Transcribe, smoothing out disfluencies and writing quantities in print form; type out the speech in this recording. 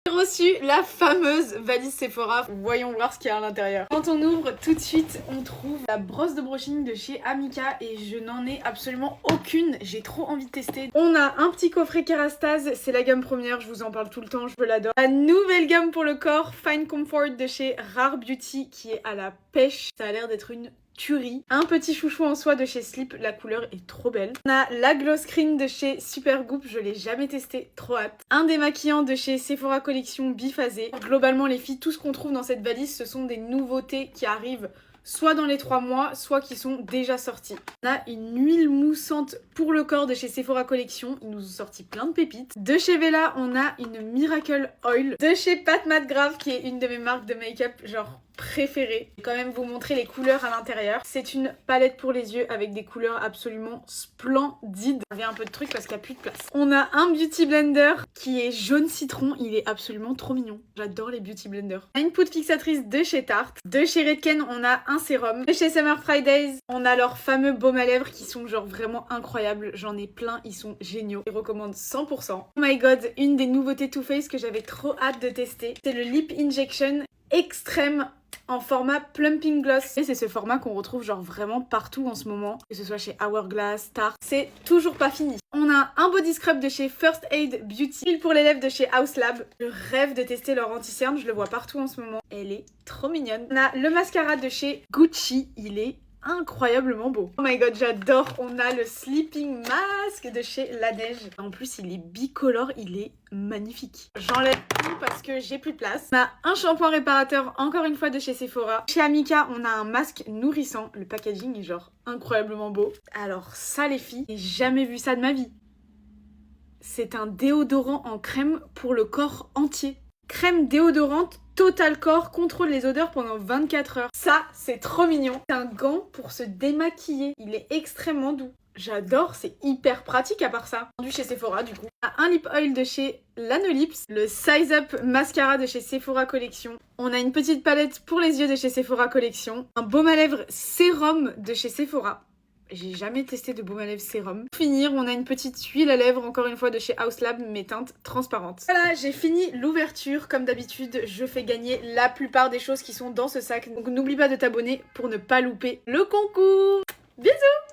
J'ai reçu la fameuse valise Sephora. Voyons voir ce qu'il y a à l'intérieur. Quand on ouvre, tout de suite, on trouve la brosse de brushing de chez Amika et je n'en ai absolument aucune. J'ai trop envie de tester. On a un petit coffret Kerastase, c'est la gamme première, je vous en parle tout le temps, je l'adore. La nouvelle gamme pour le corps, Fine Comfort de chez Rare Beauty qui est à la pêche. Ça a l'air d'être une tuerie. Un petit chouchou en soie de chez Sleep, la couleur est trop belle. On a la Glow Screen de chez Supergoop, je l'ai jamais testé, trop hâte. Un démaquillant de chez Sephora Collection biphasé. Globalement les filles, tout ce qu'on trouve dans cette valise, ce sont des nouveautés qui arrivent soit dans les 3 mois, soit qui sont déjà sorties. On a une huile moussante pour le corps de chez Sephora Collection. Ils nous ont sorti plein de pépites. De chez Vela, on a une Miracle Oil. De chez Pat McGrath, qui est une de mes marques de make-up, genre préférée. Je vais quand même vous montrer les couleurs à l'intérieur. C'est une palette pour les yeux avec des couleurs absolument splendides. J'avais un peu de trucs parce qu'il n'y a plus de place. On a un beauty blender qui est jaune citron. Il est absolument trop mignon. J'adore les beauty blenders. On a une poudre fixatrice de chez Tarte. De chez Redken, on a un sérum. De chez Summer Fridays, on a leurs fameux baumes à lèvres qui sont genre vraiment incroyables. J'en ai plein, ils sont géniaux. Je les recommande 100%. Oh my god, une des nouveautés Too Faced que j'avais trop hâte de tester. C'est le Lip Injection Extrême en format Plumping Gloss. Et c'est ce format qu'on retrouve genre vraiment partout en ce moment, que ce soit chez Hourglass, Tarte, c'est toujours pas fini. On a un body scrub de chez First Aid Beauty, l'huile pour les lèvres de chez House Lab. Je rêve de tester leur anti-cerne, je le vois partout en ce moment. Elle est trop mignonne. On a le mascara de chez Gucci, il est incroyablement beau. Oh my god, j'adore. On a le Sleeping Mask de chez Laneige. En plus, il est bicolore, il est magnifique. J'enlève tout parce que j'ai plus de place. On a un shampoing réparateur, encore une fois, de chez Sephora. Chez Amika, on a un masque nourrissant. Le packaging est genre incroyablement beau. Alors ça, les filles, j'ai jamais vu ça de ma vie. C'est un déodorant en crème pour le corps entier. Crème déodorante Total Corps, contrôle les odeurs pendant 24 heures. Ça, c'est trop mignon. C'est un gant pour se démaquiller. Il est extrêmement doux. J'adore, c'est hyper pratique à part ça. Vendu chez Sephora du coup. On a un lip oil de chez Lanolips, le Size Up mascara de chez Sephora Collection. On a une petite palette pour les yeux de chez Sephora Collection. Un baume à lèvres sérum de chez Sephora. J'ai jamais testé de baume à lèvres sérum. Pour finir, on a une petite huile à lèvres, encore une fois de chez House Lab, mais teinte transparente. Voilà, j'ai fini l'ouverture. Comme d'habitude, je fais gagner la plupart des choses qui sont dans ce sac. Donc n'oublie pas de t'abonner pour ne pas louper le concours. Bisous!